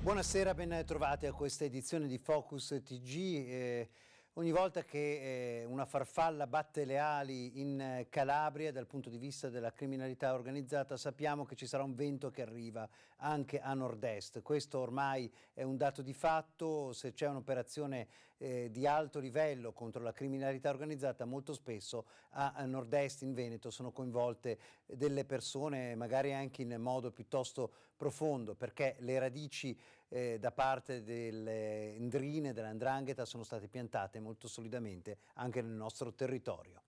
Buonasera, ben trovati a questa edizione di Focus TG. Ogni volta che una farfalla batte le ali in Calabria dal punto di vista della criminalità organizzata, sappiamo che ci sarà un vento che arriva anche a nord-est. Questo ormai è un dato di fatto. Se c'è un'operazione di alto livello contro la criminalità organizzata, molto spesso a nord-est, in Veneto, sono coinvolte delle persone, magari anche in modo piuttosto profondo, perché le radici da parte delle ndrine, della 'ndrangheta, sono state piantate molto solidamente anche nel nostro territorio.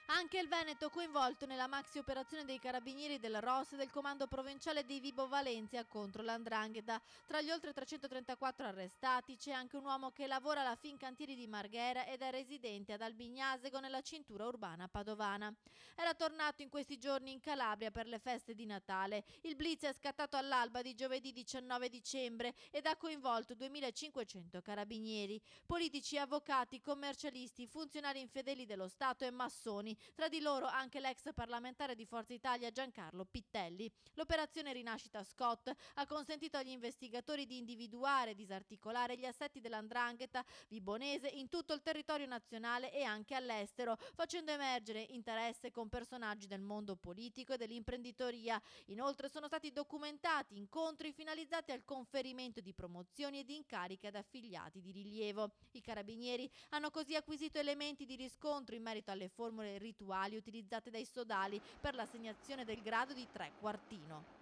Anche il Veneto coinvolto nella maxi operazione dei carabinieri del ROS e del comando provinciale di Vibo Valentia contro l''ndrangheta. Tra gli oltre 334 arrestati c'è anche un uomo che lavora alla Fincantieri di Marghera ed è residente ad Albignasego nella cintura urbana padovana. Era tornato in questi giorni in Calabria per le feste di Natale. Il blitz è scattato all'alba di giovedì 19 dicembre ed ha coinvolto 2500 carabinieri, politici, avvocati, commercialisti, funzionari infedeli dello Stato e massoni. Tra di loro anche l'ex parlamentare di Forza Italia Giancarlo Pittelli. L'operazione Rinascita Scott ha consentito agli investigatori di individuare e disarticolare gli assetti dell''ndrangheta vibonese in tutto il territorio nazionale e anche all'estero, facendo emergere interesse con personaggi del mondo politico e dell'imprenditoria. Inoltre sono stati documentati incontri finalizzati al conferimento di promozioni e di incarichi ad affiliati di rilievo. I carabinieri hanno così acquisito elementi di riscontro in merito alle formule rituali utilizzate dai sodali per l'assegnazione del grado di trequartino.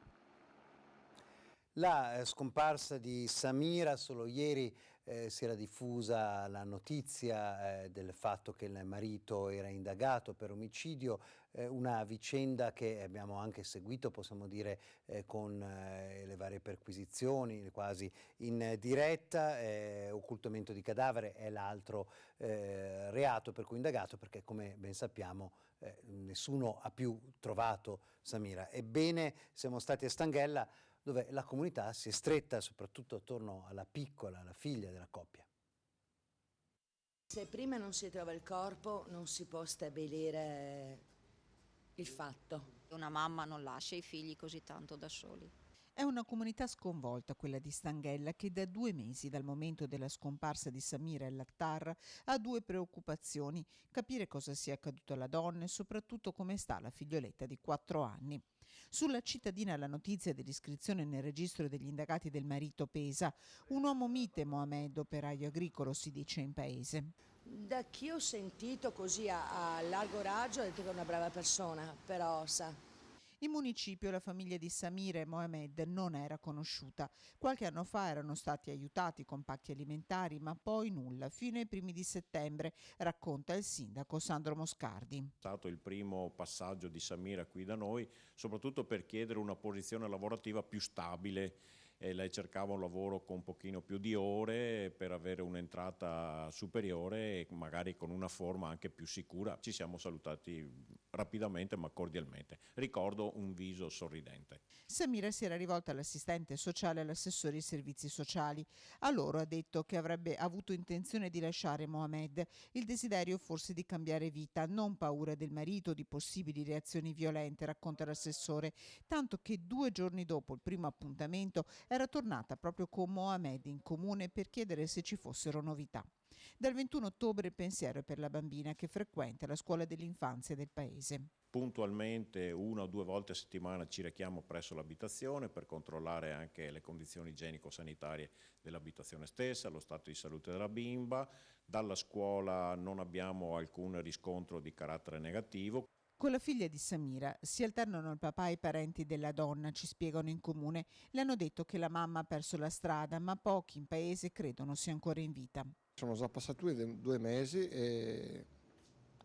La scomparsa di Samira, solo ieri si era diffusa la notizia del fatto che il marito era indagato per omicidio, una vicenda che abbiamo anche seguito, possiamo dire, con le varie perquisizioni, quasi in diretta. Occultamento di cadavere è l'altro reato per cui indagato, perché come ben sappiamo nessuno ha più trovato Samira. Ebbene, siamo stati a Stanghella, dove la comunità si è stretta soprattutto attorno alla piccola, alla figlia della coppia. Se prima non si trova il corpo, non si può stabilire il fatto. Una mamma non lascia i figli così tanto da soli. È una comunità sconvolta quella di Stanghella, che da 2 mesi dal momento della scomparsa di Samira El-Attar ha 2 preoccupazioni: capire cosa sia accaduto alla donna e soprattutto come sta la figlioletta di 4 anni. Sulla cittadina la notizia dell'iscrizione nel registro degli indagati del marito pesa. Un uomo mite, Mohamed, operaio agricolo, si dice in paese. Da chi ho sentito così a largo raggio, ho detto che è una brava persona, però sa. In municipio la famiglia di Samira e Mohamed non era conosciuta. Qualche anno fa erano stati aiutati con pacchi alimentari, ma poi nulla, fino ai primi di settembre, racconta il sindaco Sandro Moscardi. È stato il primo passaggio di Samira qui da noi, soprattutto per chiedere una posizione lavorativa più stabile. Lei cercava un lavoro con un pochino più di ore per avere un'entrata superiore e magari con una forma anche più sicura. Ci siamo salutati rapidamente ma cordialmente. Ricordo un viso sorridente. Samira si era rivolta all'assistente sociale e all'assessore ai servizi sociali. A loro ha detto che avrebbe avuto intenzione di lasciare Mohamed, il desiderio forse di cambiare vita, non paura del marito, di possibili reazioni violente, racconta l'assessore, tanto che 2 giorni dopo il primo appuntamento era tornata proprio con Mohamed in comune per chiedere se ci fossero novità. Dal 21 ottobre il pensiero è per la bambina, che frequenta la scuola dell'infanzia del paese. Puntualmente 1 o 2 volte a settimana ci rechiamo presso l'abitazione per controllare anche le condizioni igienico-sanitarie dell'abitazione stessa, lo stato di salute della bimba. Dalla scuola non abbiamo alcun riscontro di carattere negativo. Con la figlia di Samira si alternano il papà e i parenti della donna, ci spiegano in comune. Le hanno detto che la mamma ha perso la strada, ma pochi in paese credono sia ancora in vita. Sono già passati 2 mesi e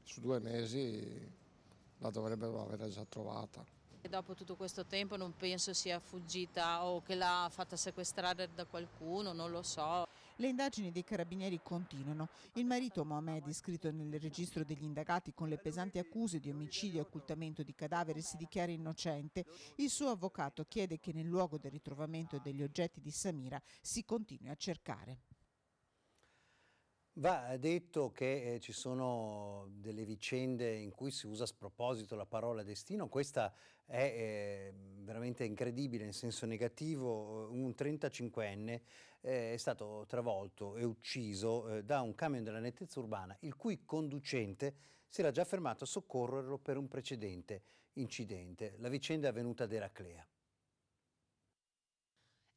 su 2 mesi la dovrebbero aver già trovata. E dopo tutto questo tempo non penso sia fuggita o che l'ha fatta sequestrare da qualcuno, non lo so. Le indagini dei carabinieri continuano. Il marito Mohamed, iscritto nel registro degli indagati con le pesanti accuse di omicidio e occultamento di cadavere, si dichiara innocente. Il suo avvocato chiede che nel luogo del ritrovamento degli oggetti di Samira si continui a cercare. Va detto che ci sono delle vicende in cui si usa a sproposito la parola destino. Questa è veramente incredibile in senso negativo. Un 35enne è stato travolto e ucciso da un camion della nettezza urbana, il cui conducente si era già fermato a soccorrerlo per un precedente incidente. La vicenda è avvenuta ad Eraclea.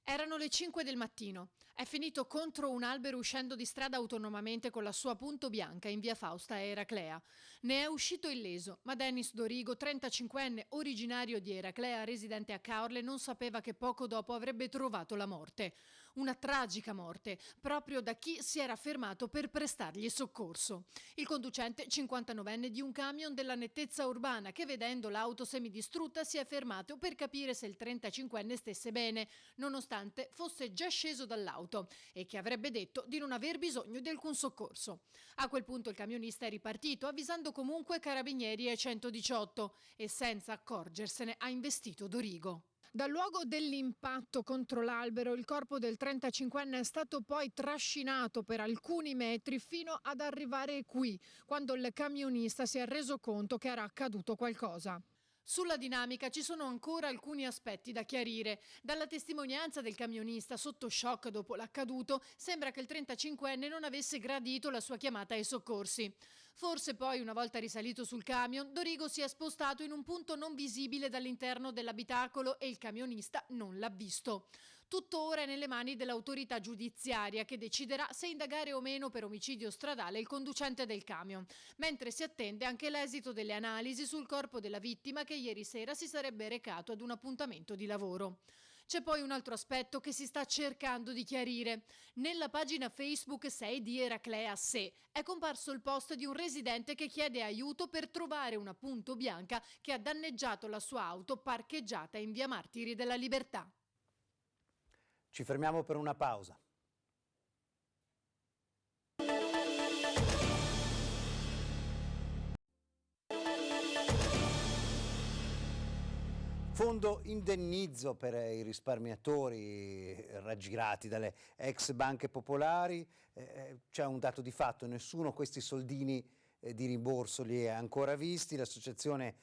Erano le 5 del mattino. È finito contro un albero uscendo di strada autonomamente con la sua punto bianca in via Fausta a Eraclea. Ne è uscito illeso, ma Dennis Dorigo, 35enne, originario di Eraclea, residente a Caorle, non sapeva che poco dopo avrebbe trovato la morte. Una tragica morte, proprio da chi si era fermato per prestargli soccorso. Il conducente, 59enne di un camion della nettezza urbana, che vedendo l'auto semidistrutta si è fermato per capire se il 35enne stesse bene, nonostante fosse già sceso dall'auto e che avrebbe detto di non aver bisogno di alcun soccorso. A quel punto il camionista è ripartito, avvisando comunque carabinieri e 118 e senza accorgersene ha investito Dorigo. Dal luogo dell'impatto contro l'albero il corpo del 35enne è stato poi trascinato per alcuni metri fino ad arrivare qui, quando il camionista si è reso conto che era accaduto qualcosa. Sulla dinamica ci sono ancora alcuni aspetti da chiarire. Dalla testimonianza del camionista sotto shock dopo l'accaduto, sembra che il 35enne non avesse gradito la sua chiamata ai soccorsi. Forse poi, una volta risalito sul camion, Dorigo si è spostato in un punto non visibile dall'interno dell'abitacolo e il camionista non l'ha visto. Tutto ora è nelle mani dell'autorità giudiziaria che deciderà se indagare o meno per omicidio stradale il conducente del camion, mentre si attende anche l'esito delle analisi sul corpo della vittima che ieri sera si sarebbe recato ad un appuntamento di lavoro. C'è poi un altro aspetto che si sta cercando di chiarire. Nella pagina Facebook 6 di Eraclea Se è comparso il post di un residente che chiede aiuto per trovare una punto bianca che ha danneggiato la sua auto parcheggiata in via Martiri della Libertà. Ci fermiamo per una pausa. Fondo indennizzo per i risparmiatori raggirati dalle ex banche popolari. C'è un dato di fatto: nessuno questi soldini di rimborso li ha ancora visti. L'associazione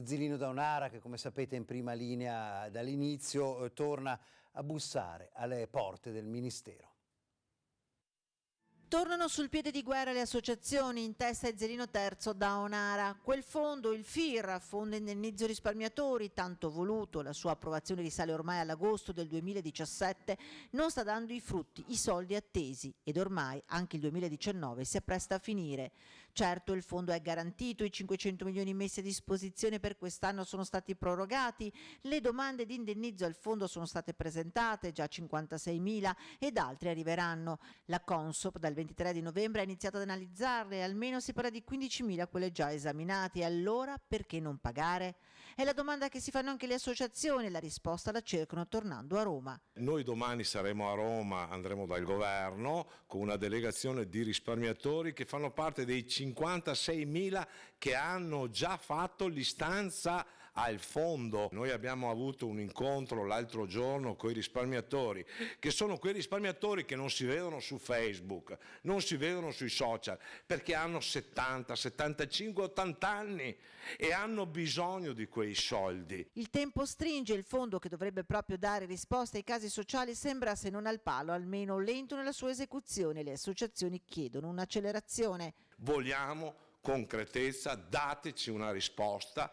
Zilino da Onara, che come sapete è in prima linea dall'inizio, torna a bussare alle porte del Ministero. Tornano sul piede di guerra le associazioni, in testa Ezzelino Terzo da Onara. Quel fondo, il FIR, Fondo Indennizzo Risparmiatori, tanto voluto, la sua approvazione risale ormai all'agosto del 2017, non sta dando i frutti, i soldi attesi, ed ormai anche il 2019 si appresta a finire. Certo, il fondo è garantito, i 500 milioni messi a disposizione per quest'anno sono stati prorogati, le domande di indennizzo al fondo sono state presentate, già 56.000, ed altre arriveranno. La Consop dal 23 di novembre ha iniziato ad analizzarle, almeno si parla di 15.000 quelle già esaminate. E allora perché non pagare? È la domanda che si fanno anche le associazioni, la risposta la cercano tornando a Roma. Noi domani saremo a Roma, andremo dal governo con una delegazione di risparmiatori che fanno parte dei 56.000 che hanno già fatto l'istanza al fondo. Noi abbiamo avuto un incontro l'altro giorno con i risparmiatori, che sono quei risparmiatori che non si vedono su Facebook, non si vedono sui social, perché hanno 70, 75, 80 anni e hanno bisogno di quei soldi. Il tempo stringe, il fondo che dovrebbe proprio dare risposte ai casi sociali sembra, se non al palo, almeno lento nella sua esecuzione. Le associazioni chiedono un'accelerazione. Vogliamo concretezza, dateci una risposta,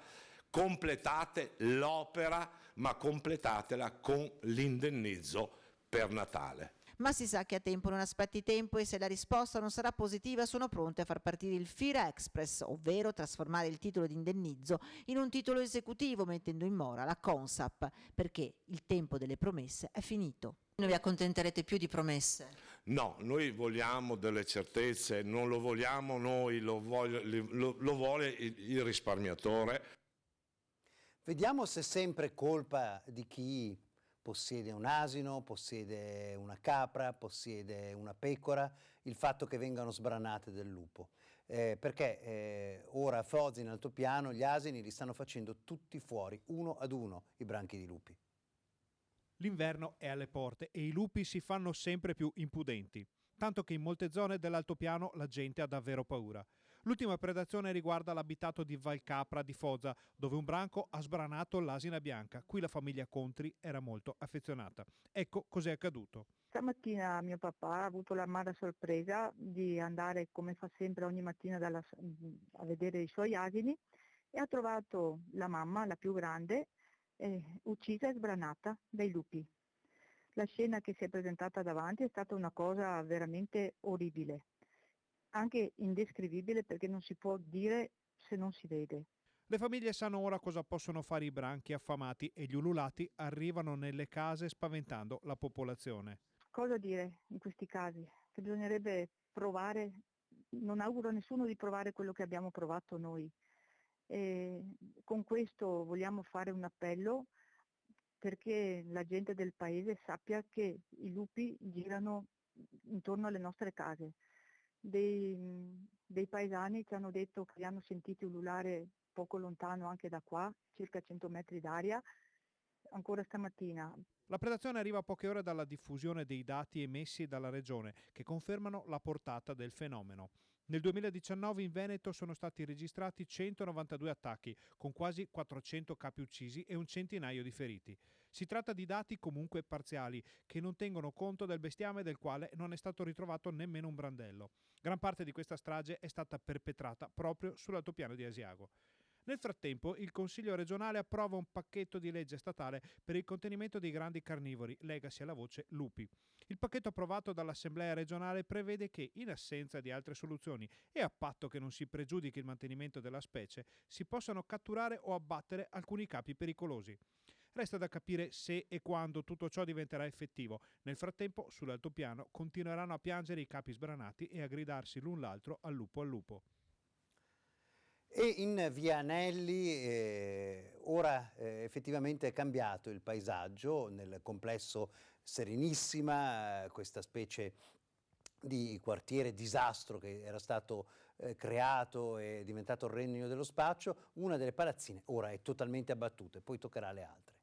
completate l'opera, ma completatela con l'indennizzo per Natale. Ma si sa che a tempo non aspetti tempo, e se la risposta non sarà positiva sono pronte a far partire il FIR Express, ovvero trasformare il titolo di indennizzo in un titolo esecutivo, mettendo in mora la Consap, perché il tempo delle promesse è finito. Non vi accontenterete più di promesse? No, noi vogliamo delle certezze, non lo vogliamo noi, lo vuole il risparmiatore. Vediamo se è sempre colpa di chi possiede un asino, possiede una capra, possiede una pecora, il fatto che vengano sbranate del lupo. Perché ora a Foz, in altopiano, gli asini li stanno facendo tutti fuori, uno ad uno, i branchi di lupi. L'inverno è alle porte e i lupi si fanno sempre più impudenti. tanto che in molte zone dell'altopiano la gente ha davvero paura. L'ultima predazione riguarda l'abitato di Valcapra di Foza, dove un branco ha sbranato l'asina bianca, cui la famiglia Contri era molto affezionata. Ecco cos'è accaduto. Stamattina mio papà ha avuto l'amara sorpresa di andare, come fa sempre ogni mattina, a vedere i suoi asini, e ha trovato la mamma, la più grande, uccisa e sbranata dai lupi. La scena che si è presentata davanti è stata una cosa veramente orribile, anche indescrivibile, perché non si può dire se non si vede. Le famiglie sanno ora cosa possono fare i branchi affamati e gli ululati arrivano nelle case spaventando la popolazione. Cosa dire in questi casi? Che bisognerebbe provare, non auguro a nessuno di provare quello che abbiamo provato noi. E con questo vogliamo fare un appello perché la gente del paese sappia che i lupi girano intorno alle nostre case. Dei paesani ci hanno detto che li hanno sentiti ululare poco lontano anche da qua, circa 100 metri d'aria, ancora stamattina. La predazione arriva a poche ore dalla diffusione dei dati emessi dalla regione che confermano la portata del fenomeno. Nel 2019 in Veneto sono stati registrati 192 attacchi, con quasi 400 capi uccisi e un centinaio di feriti. Si tratta di dati comunque parziali, che non tengono conto del bestiame del quale non è stato ritrovato nemmeno un brandello. Gran parte di questa strage è stata perpetrata proprio sull'altopiano di Asiago. Nel frattempo, il Consiglio regionale approva un pacchetto di legge statale per il contenimento dei grandi carnivori, legasi alla voce lupi. Il pacchetto approvato dall'Assemblea regionale prevede che, in assenza di altre soluzioni e a patto che non si pregiudichi il mantenimento della specie, si possano catturare o abbattere alcuni capi pericolosi. Resta da capire se e quando tutto ciò diventerà effettivo. Nel frattempo, sull'altopiano, continueranno a piangere i capi sbranati e a gridarsi l'un l'altro al lupo al lupo. E in via Anelli ora effettivamente è cambiato il paesaggio nel complesso Serenissima, questa specie di quartiere disastro che era stato creato e diventato il regno dello spaccio. Una delle palazzine ora è totalmente abbattuta e poi toccherà alle altre.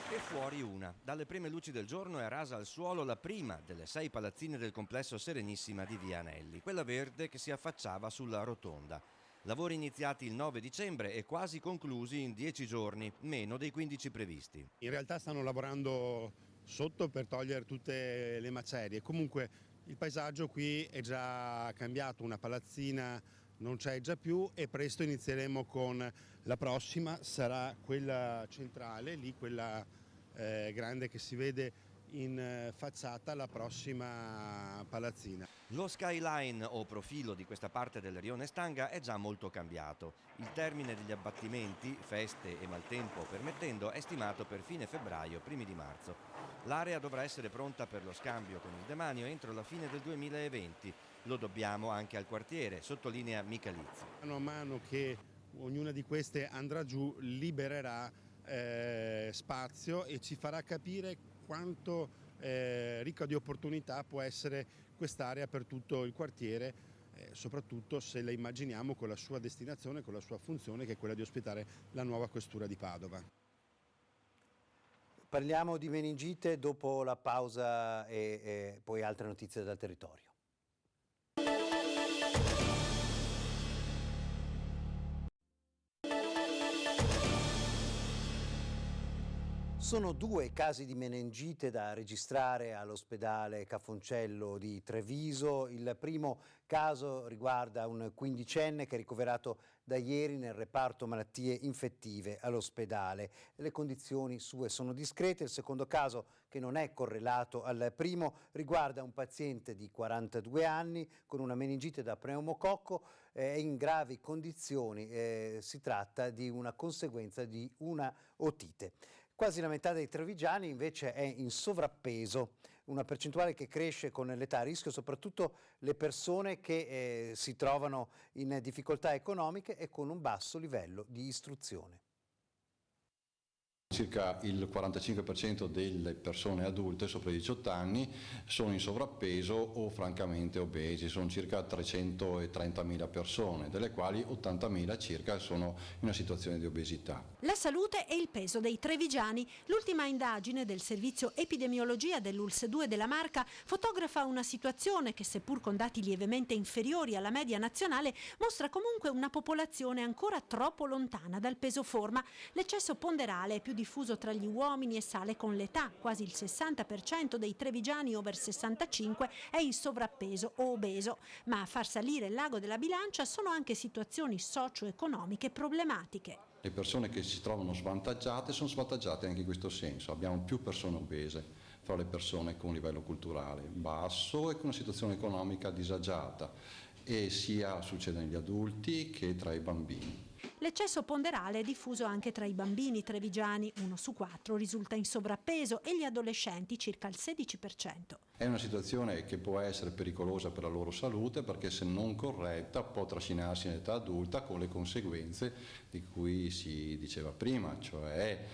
E fuori una. Dalle prime luci del giorno è rasa al suolo la prima delle 6 palazzine del complesso Serenissima di via Anelli, quella verde che si affacciava sulla rotonda. Lavori iniziati il 9 dicembre e quasi conclusi in 10 giorni, meno dei 15 previsti. In realtà stanno lavorando sotto per togliere tutte le macerie. Comunque il paesaggio qui è già cambiato, una palazzina non c'è già più e presto inizieremo con la prossima, sarà quella centrale, lì quella grande che si vede in facciata, la prossima palazzina. Lo skyline o profilo di questa parte del rione Stanga è già molto cambiato. Il termine degli abbattimenti, feste e maltempo permettendo, è stimato per fine febbraio, primi di marzo. L'area dovrà essere pronta per lo scambio con il demanio entro la fine del 2020. Lo dobbiamo anche al quartiere, sottolinea Michalizzi. Mano a mano che ognuna di queste andrà giù, libererà spazio e ci farà capire quanto ricca di opportunità può essere quest'area per tutto il quartiere, soprattutto se la immaginiamo con la sua destinazione, con la sua funzione, che è quella di ospitare la nuova questura di Padova. Parliamo di meningite dopo la pausa e poi altre notizie dal territorio. Sono 2 casi di meningite da registrare all'ospedale Cafoncello di Treviso. Il primo caso riguarda un 15enne che è ricoverato da ieri nel reparto malattie infettive all'ospedale. Le condizioni sue sono discrete. Il secondo caso, che non è correlato al primo, riguarda un paziente di 42 anni con una meningite da pneumococco in gravi condizioni. Si tratta di una conseguenza di una otite. Quasi la metà dei trevigiani invece è in sovrappeso, una percentuale che cresce con l'età, a rischio soprattutto le persone che si trovano in difficoltà economiche e con un basso livello di istruzione. Circa il 45% delle persone adulte sopra i 18 anni sono in sovrappeso o francamente obesi, sono circa 330.000 persone, delle quali 80.000 circa sono in una situazione di obesità. La salute e il peso dei trevigiani. L'ultima indagine del servizio epidemiologia dell'ULSS 2 della Marca fotografa una situazione che, seppur con dati lievemente inferiori alla media nazionale, mostra comunque una popolazione ancora troppo lontana dal peso forma. L'eccesso ponderale è più diffuso tra gli uomini e sale con l'età. Quasi il 60% dei trevigiani over 65 è in sovrappeso o obeso. Ma a far salire il lago della bilancia sono anche situazioni socio-economiche problematiche. Le persone che si trovano svantaggiate sono svantaggiate anche in questo senso. Abbiamo più persone obese fra le persone con un livello culturale basso e con una situazione economica disagiata, e sia succede negli adulti che tra i bambini. L'eccesso ponderale è diffuso anche tra i bambini trevigiani, 1 su 4 risulta in sovrappeso e gli adolescenti circa il 16%. È una situazione che può essere pericolosa per la loro salute, perché se non corretta può trascinarsi in età adulta con le conseguenze di cui si diceva prima, cioè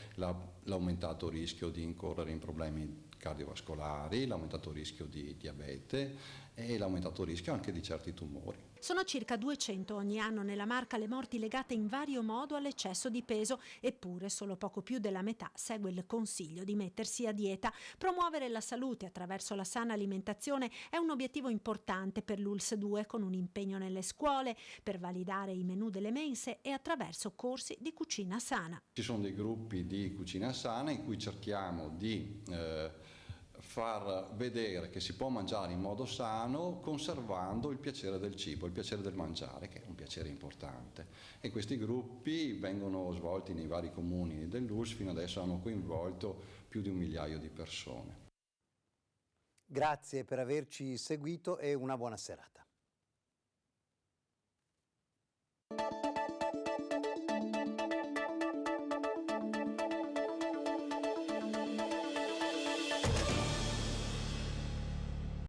l'aumentato rischio di incorrere in problemi cardiovascolari, l'aumentato rischio di diabete e l'aumentato rischio anche di certi tumori. Sono circa 200 ogni anno nella Marca le morti legate in vario modo all'eccesso di peso, eppure solo poco più della metà segue il consiglio di mettersi a dieta. Promuovere la salute attraverso la sana alimentazione è un obiettivo importante per l'ULSS 2, con un impegno nelle scuole per validare i menù delle mense e attraverso corsi di cucina sana. Ci sono dei gruppi di cucina sana in cui cerchiamo di far vedere che si può mangiare in modo sano conservando il piacere del cibo, il piacere del mangiare, che è un piacere importante. E questi gruppi vengono svolti nei vari comuni dell'ULSS, fino adesso hanno coinvolto più di 1 migliaio di persone. Grazie per averci seguito e una buona serata.